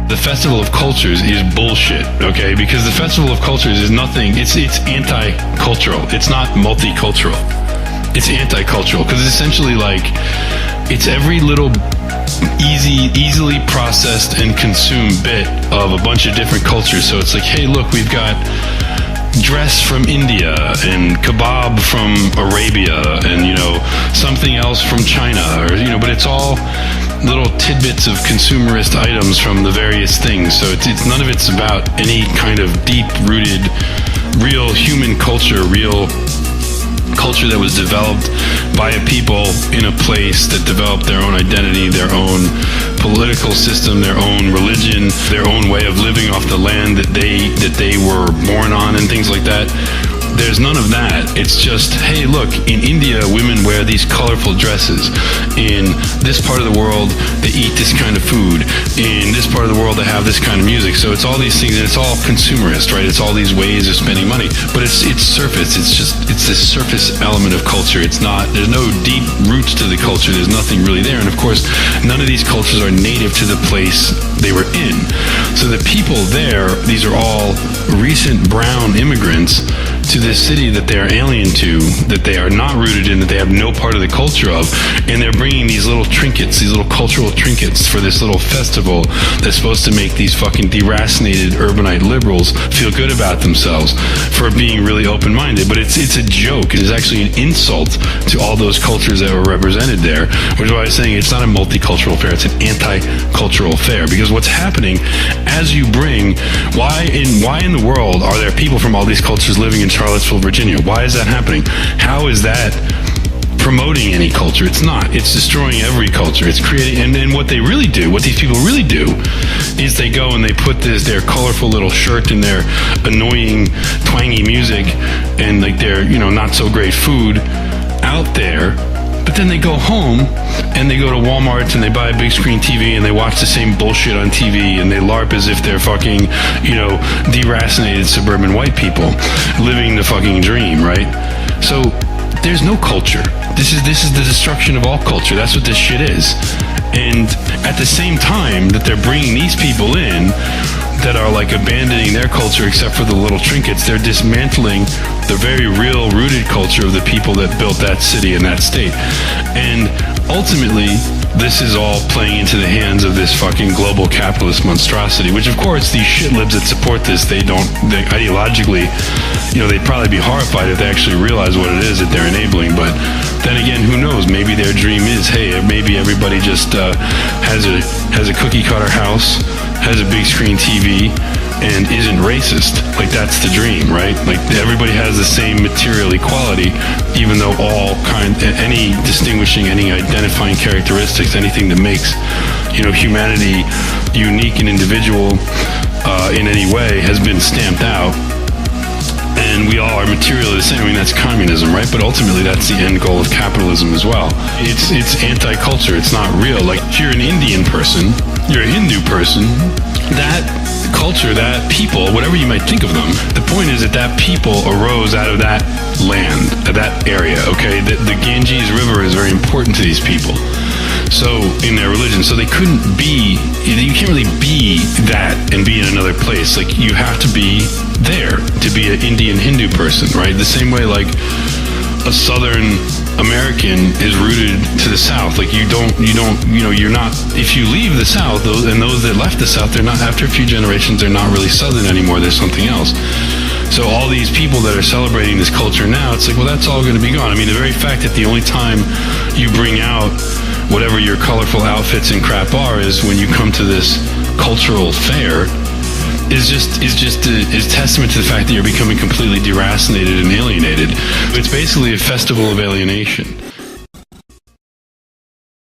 The Festival of Cultures is bullshit, okay? Because the Festival of Cultures is nothing, it's anti-cultural. It's not multicultural. It's anti-cultural, because it's essentially like, it's every little easily processed and consumed bit of a bunch of different cultures. So it's like, hey, look, we've got dress from India and kebab from Arabia and, you know, something else from China, or, you know, but it's all little tidbits of consumerist items from the various things. So it's none of it's about any kind of deep-rooted, real human culture, real culture that was developed by a people in a place that developed their own identity, their own political system, their own religion, their own way of living off the land that they were born on and things like that. There's none of that. It's just, hey, look, in India, women wear these colorful dresses. In this part of the world, they eat this kind of food. In this part of the world, they have this kind of music. So it's all these things, and it's all consumerist, right? It's all these ways of spending money. But it's surface. It's this surface element of culture. It's not, there's no deep roots to the culture. There's nothing really there. And of course, none of these cultures are native to the place they were in. So the people there, these are all recent brown immigrants to this city that they are alien to, that they are not rooted in, that they have no part of the culture of, and they're bringing these little trinkets, these little cultural trinkets for this little festival that's supposed to make these fucking deracinated urbanite liberals feel good about themselves for being really open-minded. But it's a joke. It is actually an insult to all those cultures that were represented there, which is why I was saying it's not a multicultural fair, it's an anti-cultural fair. Because what's happening as you bring, why in the world are there people from all these cultures living in Charlottesville, Virginia? Why is that happening? How is that promoting any culture? It's not. It's destroying every culture. It's creating, and then what they really do, what these people really do, is they go and they put their colorful little shirt and their annoying, twangy music and like their, you know, not so great food out there. But then they go home and they go to Walmart and they buy a big screen TV and they watch the same bullshit on TV and they LARP as if they're fucking, you know, deracinated suburban white people living the fucking dream, right? So there's no culture. This is the destruction of all culture. That's what this shit is. And at the same time that they're bringing these people in that are like abandoning their culture except for the little trinkets, they're dismantling the very real rooted culture of the people that built that city and that state. And ultimately, this is all playing into the hands of this fucking global capitalist monstrosity, which of course these shitlibs that support this, they ideologically, you know, they'd probably be horrified if they actually realize what it is that they're enabling. But then again, who knows? Maybe their dream is, hey, maybe everybody just has a cookie cutter house, has a big screen TV, and isn't racist. Like, that's the dream, right? Like, everybody has the same material equality, even though any distinguishing, any identifying characteristics, anything that makes, you know, humanity unique and individual in any way has been stamped out. And we all are materially the same. I mean, that's communism, right? But ultimately, that's the end goal of capitalism as well. It's anti-culture. It's not real. Like, if you're an Indian person, you're a Hindu person, that culture, that people, whatever you might think of them, the point is that people arose out of that land, that area, okay? The Ganges River is very important to these people. So, in their religion, so they couldn't be, you can't really be that and be in another place. Like, you have to be there to be an Indian Hindu person, right? The same way, like, a Southern American is rooted to the South. Like, you're not, if you leave the South, those that left the South, they're not, after a few generations, they're not really Southern anymore, there's something else. So all these people that are celebrating this culture now, it's like, well, that's all going to be gone. I mean, the very fact that the only time you bring out whatever your colorful outfits and crap are is when you come to this cultural fair is testament to the fact that you're becoming completely deracinated and alienated. It's basically a festival of alienation.